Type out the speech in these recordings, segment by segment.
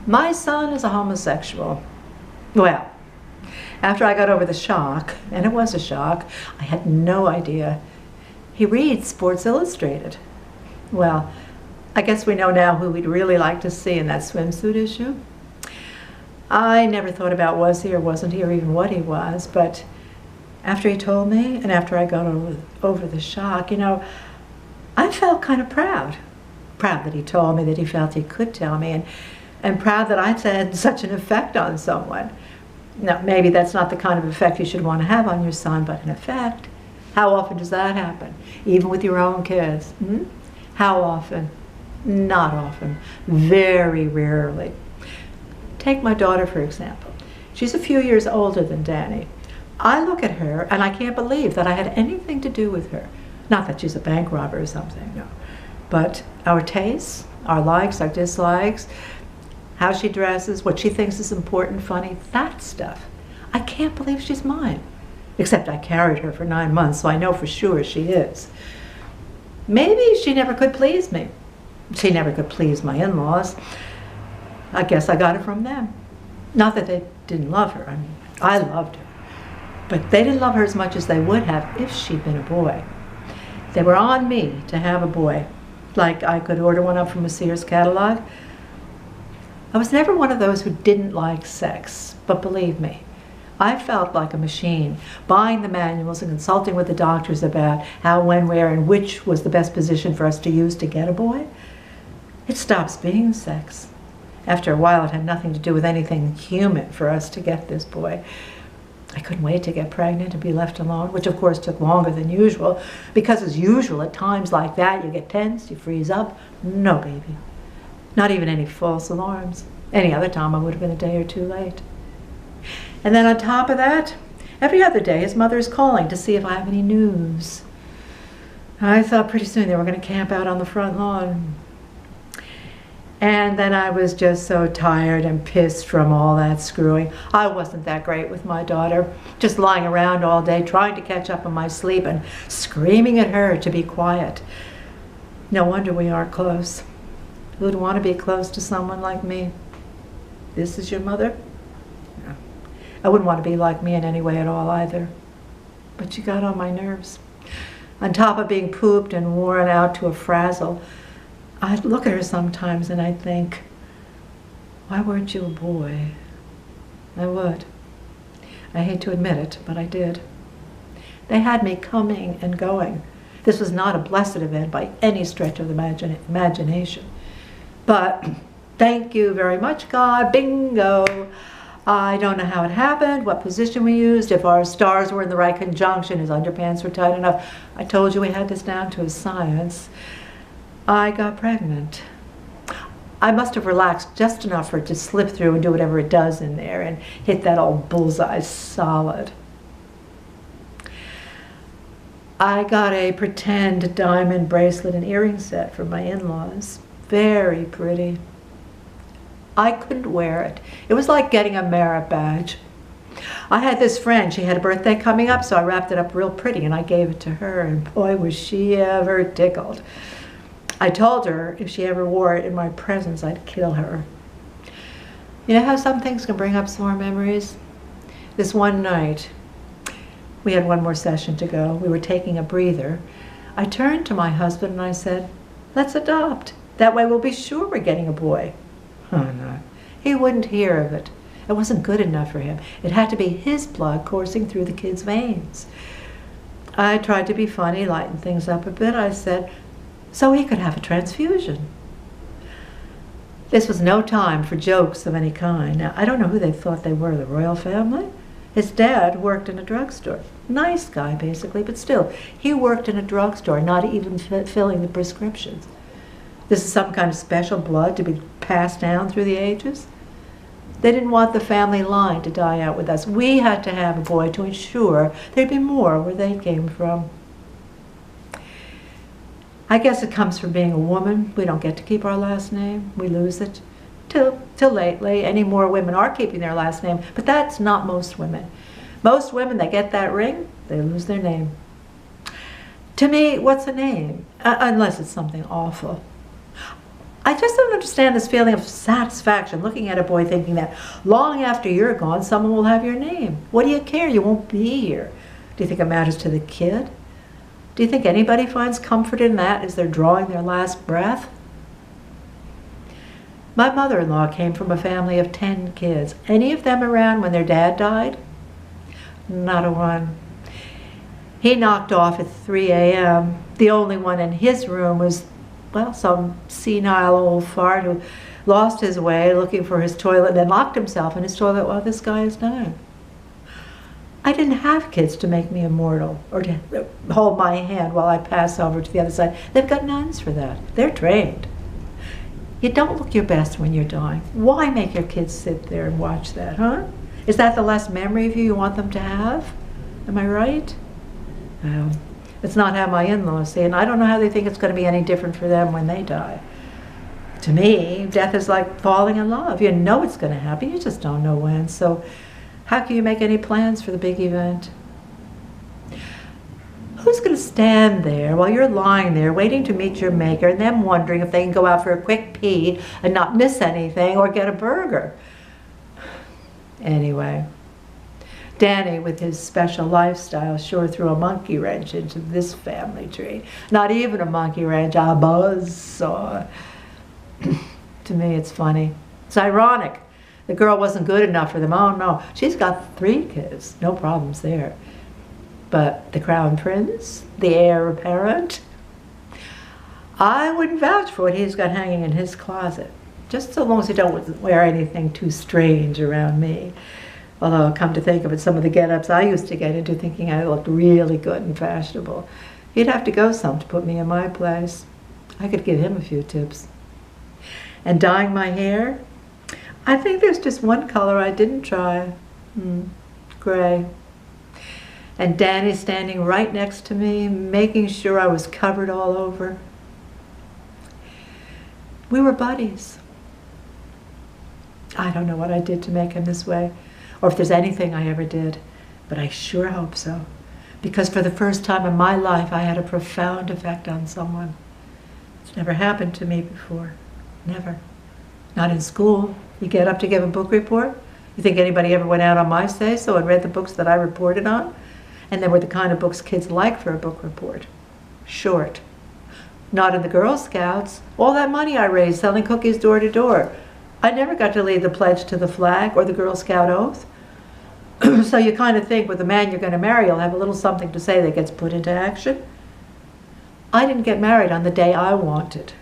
My son is a homosexual. Well, after I got over the shock, and it was a shock, I had no idea. He reads Sports Illustrated. Well, I guess we know now who we'd really like to see in that swimsuit issue. I never thought about was he or wasn't he or even what he was, but after he told me and after I got over the shock, you know, I felt kind of proud. Proud that he told me, that he felt he could tell me, and proud that I'd had such an effect on someone. Now, maybe that's not the kind of effect you should want to have on your son, but an effect. How often does that happen? Even with your own kids? How often? Not often. Very rarely. Take my daughter, for example. She's a few years older than Danny. I look at her, and I can't believe that I had anything to do with her. Not that she's a bank robber or something, no. But our tastes, our likes, our dislikes, how she dresses, what she thinks is important, funny, that stuff. I can't believe she's mine. Except I carried her for 9 months, so I know for sure she is. Maybe she never could please me. She never could please my in-laws. I guess I got it from them. Not that they didn't love her. I mean, I loved her. But they didn't love her as much as they would have if she'd been a boy. They were on me to have a boy. Like I could order one up from a Sears catalog. I was never one of those who didn't like sex, but believe me, I felt like a machine, buying the manuals and consulting with the doctors about how, when, where, and which was the best position for us to use to get a boy. It stops being sex. After a while, it had nothing to do with anything human for us to get this boy. I couldn't wait to get pregnant and be left alone, which of course took longer than usual, because as usual, at times like that, you get tense, you freeze up. No, baby. Not even any false alarms. Any other time, I would have been a day or two late. And then on top of that, every other day, his mother is calling to see if I have any news. I thought pretty soon they were going to camp out on the front lawn. And then I was just so tired and pissed from all that screwing. I wasn't that great with my daughter, just lying around all day, trying to catch up on my sleep and screaming at her to be quiet. No wonder we aren't close. Who'd want to be close to someone like me? This is your mother? No. I wouldn't want to be like me in any way at all either. But she got on my nerves. On top of being pooped and worn out to a frazzle, I'd look at her sometimes and I'd think, why weren't you a boy? I would. I hate to admit it, but I did. They had me coming and going. This was not a blessed event by any stretch of the imagination. But thank you very much, God. Bingo. I don't know how it happened, what position we used, if our stars were in the right conjunction, his underpants were tight enough. I told you we had this down to a science. I got pregnant. I must have relaxed just enough for it to slip through and do whatever it does in there and hit that old bullseye solid. I got a pretend diamond bracelet and earring set from my in-laws. Very pretty. I couldn't wear it. It was like getting a merit badge. I had this friend, she had a birthday coming up, so I wrapped it up real pretty and I gave it to her, and boy was she ever tickled. I told her if she ever wore it in my presence, I'd kill her. You know how some things can bring up sore memories? This one night, we had one more session to go. We were taking a breather. I turned to my husband and I said, let's adopt. That way we'll be sure we're getting a boy. Oh no, he wouldn't hear of it. It wasn't good enough for him. It had to be his blood coursing through the kid's veins. I tried to be funny, lighten things up a bit. I said, so he could have a transfusion. This was no time for jokes of any kind. Now, I don't know who they thought they were, the royal family? His dad worked in a drugstore. Nice guy, basically, but still, he worked in a drugstore, not even filling the prescriptions. This is some kind of special blood to be passed down through the ages? They didn't want the family line to die out with us. We had to have a boy to ensure there'd be more where they came from. I guess it comes from being a woman. We don't get to keep our last name. We lose it. Till lately, any more women are keeping their last name, but that's not most women. Most women, they get that ring, they lose their name. To me, what's a name? Unless it's something awful. I just don't understand this feeling of satisfaction looking at a boy thinking that long after you're gone, someone will have your name. What do you care? You won't be here. Do you think it matters to the kid? Do you think anybody finds comfort in that as they're drawing their last breath? My mother-in-law came from a family of 10 kids. Any of them around when their dad died? Not a one. He knocked off at 3 a.m. The only one in his room was, well, some senile old fart who lost his way looking for his toilet and then locked himself in his toilet while this guy is dying. I didn't have kids to make me immortal or to hold my hand while I pass over to the other side. They've got nuns for that. They're trained. You don't look your best when you're dying. Why make your kids sit there and watch that, huh? Is that the last memory of you want them to have? Am I right? Well, it's not how my in-laws see it, and I don't know how they think it's going to be any different for them when they die. To me, death is like falling in love. You know it's going to happen, you just don't know when. So how can you make any plans for the big event? Who's going to stand there while you're lying there waiting to meet your maker and them wondering if they can go out for a quick pee and not miss anything or get a burger? Anyway, Danny, with his special lifestyle, sure threw a monkey wrench into this family tree. Not even a monkey wrench, a buzzsaw. To me, it's funny. It's ironic. The girl wasn't good enough for them. Oh, no. She's got 3 kids. No problems there. But the crown prince, the heir apparent, I wouldn't vouch for what he's got hanging in his closet. Just so long as he don't wear anything too strange around me. Although, come to think of it, some of the get-ups I used to get into thinking I looked really good and fashionable. He'd have to go some to put me in my place. I could give him a few tips. And dyeing my hair? I think there's just one color I didn't try. Gray. And Danny standing right next to me, making sure I was covered all over. We were buddies. I don't know what I did to make him this way, or if there's anything I ever did, but I sure hope so. Because for the first time in my life, I had a profound effect on someone. It's never happened to me before. Never. Not in school. You get up to give a book report. You think anybody ever went out on my say-so and read the books that I reported on? And they were the kind of books kids like for a book report. Short. Not in the Girl Scouts. All that money I raised selling cookies door to door. I never got to lead the pledge to the flag or the Girl Scout oath. So you kind of think with the man you're going to marry, you'll have a little something to say that gets put into action. I didn't get married on the day I wanted.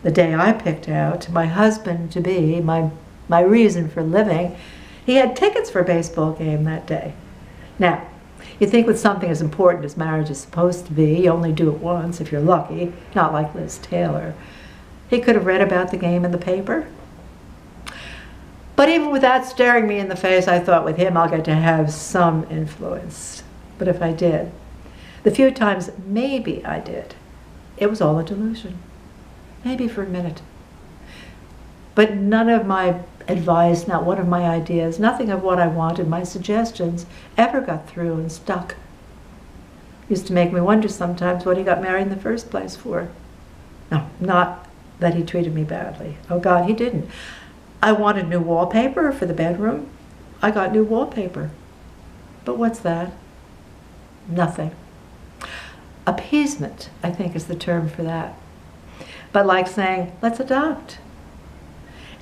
The day I picked out, my husband-to-be, my reason for living, he had tickets for a baseball game that day. Now, you think with something as important as marriage is supposed to be, you only do it once if you're lucky, not like Liz Taylor. He could have read about the game in the paper. But even without staring me in the face, I thought with him I'll get to have some influence. But if I did, the few times maybe I did, it was all a delusion. Maybe for a minute. But none of my advice, not one of my ideas, nothing of what I wanted, my suggestions, ever got through and stuck. Used to make me wonder sometimes what he got married in the first place for. No, not that he treated me badly. Oh God, he didn't. I wanted new wallpaper for the bedroom. I got new wallpaper. But what's that? Nothing. Appeasement, I think, is the term for that. But like saying, let's adopt.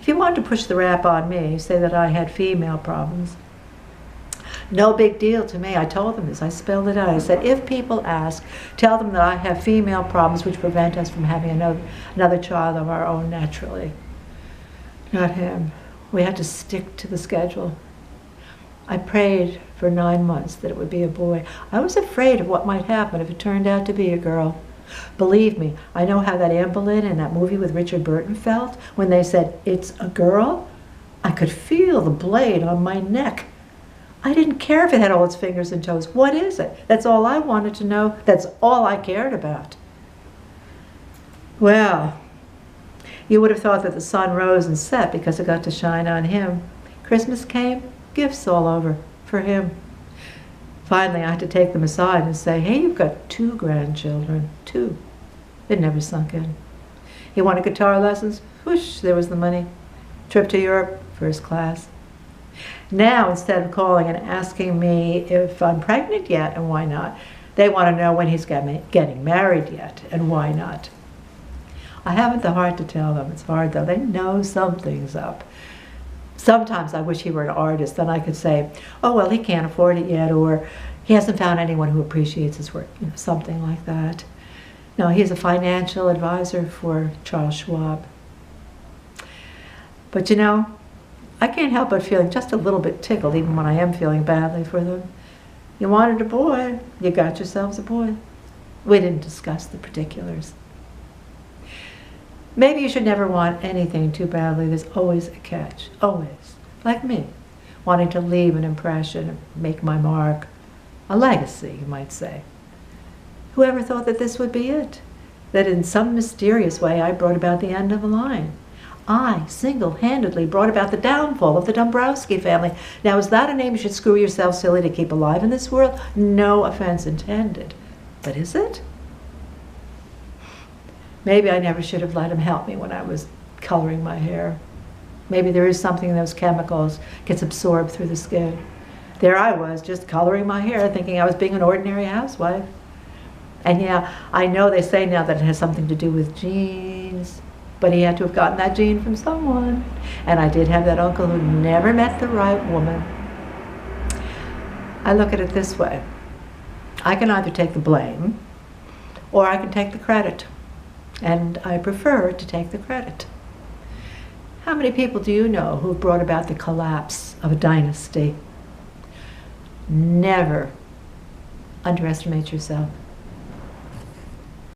If you wanted to push the rap on me, say that I had female problems, no big deal to me. I told them this. I spelled it out. I said, if people ask, tell them that I have female problems which prevent us from having another child of our own naturally. Not him. We had to stick to the schedule. I prayed for 9 months that it would be a boy. I was afraid of what might happen if it turned out to be a girl. Believe me, I know how that Anne Boleyn in that movie with Richard Burton felt when they said, it's a girl. I could feel the blade on my neck. I didn't care if it had all its fingers and toes. What is it? That's all I wanted to know. That's all I cared about. Well, you would have thought that the sun rose and set because it got to shine on him. Christmas came, gifts all over for him. Finally, I had to take them aside and say, hey, you've got 2 grandchildren. 2. It never sunk in. He wanted guitar lessons. Whoosh, there was the money. Trip to Europe, first class. Now, instead of calling and asking me if I'm pregnant yet and why not, they want to know when he's getting married yet and why not. I haven't the heart to tell them. It's hard, though. They know something's up. Sometimes I wish he were an artist. Then I could say, oh, well, he can't afford it yet, or he hasn't found anyone who appreciates his work, something like that. No, he's a financial advisor for Charles Schwab. But I can't help but feeling just a little bit tickled, even when I am feeling badly for them. You wanted a boy, you got yourselves a boy. We didn't discuss the particulars. Maybe you should never want anything too badly. There's always a catch, always. Like me, wanting to leave an impression, make my mark, a legacy, you might say. Whoever thought that this would be it? That in some mysterious way I brought about the end of a line. I single-handedly brought about the downfall of the Dombrowski family. Now, is that a name you should screw yourself silly to keep alive in this world? No offense intended. But is it? Maybe I never should have let him help me when I was coloring my hair. Maybe there is something in those chemicals gets absorbed through the skin. There I was, just coloring my hair, thinking I was being an ordinary housewife. And yeah, I know they say now that it has something to do with genes, but he had to have gotten that gene from someone. And I did have that uncle who never met the right woman. I look at it this way. I can either take the blame, or I can take the credit. And I prefer to take the credit. How many people do you know who brought about the collapse of a dynasty? Never underestimate yourself.